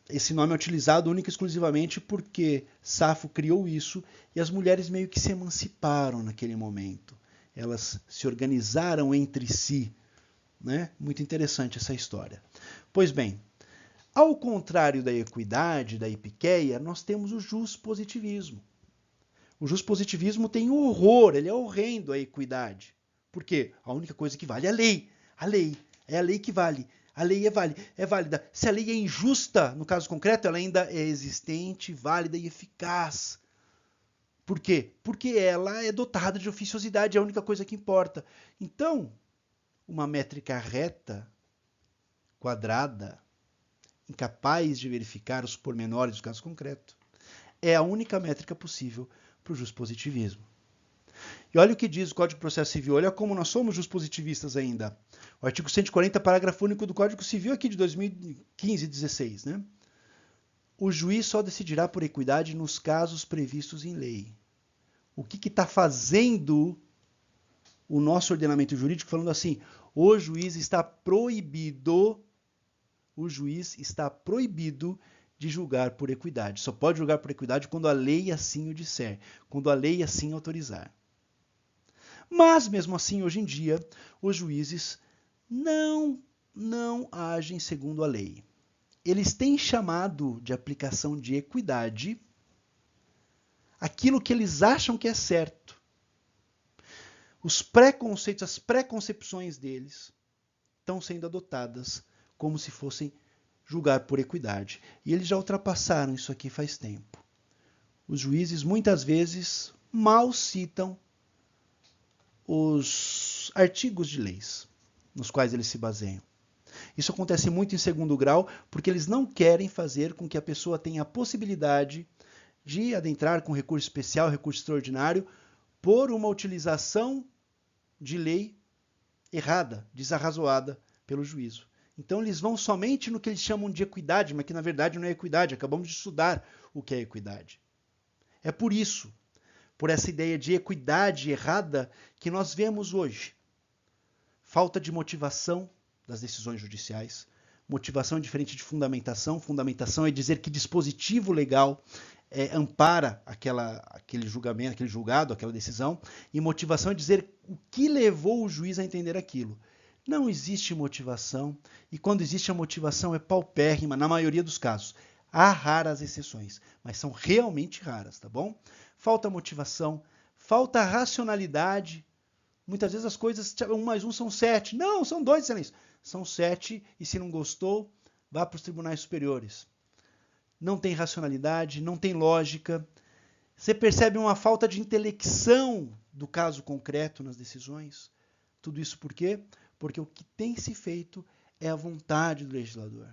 Esse nome é utilizado única e exclusivamente porque Safo criou isso e as mulheres meio que se emanciparam naquele momento. Elas se organizaram entre si, né? Muito interessante essa história. Pois bem, ao contrário da equidade, da epiqueia, nós temos o juspositivismo. O juspositivismo tem o horror, ele é horrendo à equidade. Por quê? A única coisa que vale é a lei. A lei. É a lei que vale. A lei é válida. Se a lei é injusta, no caso concreto, ela ainda é existente, válida e eficaz. Por quê? Porque ela é dotada de oficiosidade, é a única coisa que importa. Então, uma métrica reta, quadrada, incapaz de verificar os pormenores do caso concreto, é a única métrica possível para o juspositivismo. E olha o que diz o Código de Processo Civil, olha como nós somos juspositivistas ainda. O artigo 140, parágrafo único do Código Civil aqui de 2015 e 16, né? O juiz só decidirá por equidade nos casos previstos em lei. O que está fazendo o nosso ordenamento jurídico falando assim, o juiz está proibido de julgar por equidade. Só pode julgar por equidade quando a lei assim o disser, quando a lei assim autorizar. Mas, mesmo assim, hoje em dia, os juízes não agem segundo a lei. Eles têm chamado de aplicação de equidade aquilo que eles acham que é certo. Os preconceitos, as preconcepções deles estão sendo adotadas como se fossem julgar por equidade. E eles já ultrapassaram isso aqui faz tempo. Os juízes, muitas vezes, mal citam os artigos de leis nos quais eles se baseiam. Isso acontece muito em segundo grau, porque eles não querem fazer com que a pessoa tenha a possibilidade de adentrar com recurso especial, recurso extraordinário, por uma utilização de lei errada, desarrazoada pelo juízo. Então eles vão somente no que eles chamam de equidade, mas que na verdade não é equidade. Acabamos de estudar o que é equidade. É por isso, por essa ideia de equidade errada, que nós vemos hoje falta de motivação das decisões judiciais. Motivação é diferente de fundamentação. Fundamentação é dizer que dispositivo legal ampara aquele julgamento, aquele julgado, aquela decisão. E motivação é dizer o que levou o juiz a entender aquilo. Não existe motivação, e quando existe a motivação é paupérrima, na maioria dos casos. Há raras exceções, mas são realmente raras, tá bom? Falta motivação, falta racionalidade. Muitas vezes as coisas, 1 mais 1 são 7. Não, são 2, excelência. São 7, e se não gostou, vá para os tribunais superiores. Não tem racionalidade, não tem lógica. Você percebe uma falta de intelecção do caso concreto nas decisões. Tudo isso por quê? Porque o que tem se feito é a vontade do legislador.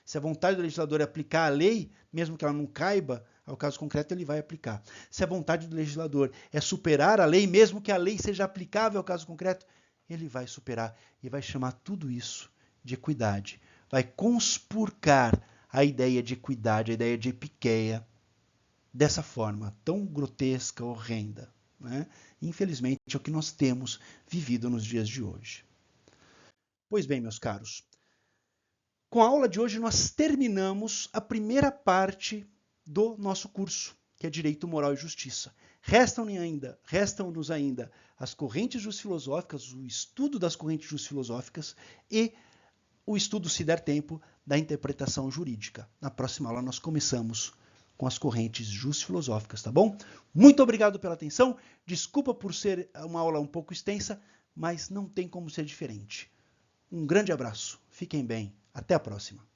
Se a vontade do legislador é aplicar a lei, mesmo que ela não caiba ao caso concreto, ele vai aplicar. Se a vontade do legislador é superar a lei, mesmo que a lei seja aplicável ao caso concreto, ele vai superar e vai chamar tudo isso de equidade. Vai conspurcar a ideia de equidade, a ideia de epiqueia, dessa forma tão grotesca, horrenda, né? Infelizmente, é o que nós temos vivido nos dias de hoje. Pois bem, meus caros, com a aula de hoje nós terminamos a primeira parte do nosso curso, que é Direito, Moral e Justiça. Restam-nos ainda as correntes jusfilosóficas, o estudo das correntes jusfilosóficas e o estudo, se der tempo, da interpretação jurídica. Na próxima aula nós começamos com as correntes jusfilosóficas, tá bom? Muito obrigado pela atenção. Desculpa por ser uma aula um pouco extensa, mas não tem como ser diferente. Um grande abraço. Fiquem bem. Até a próxima.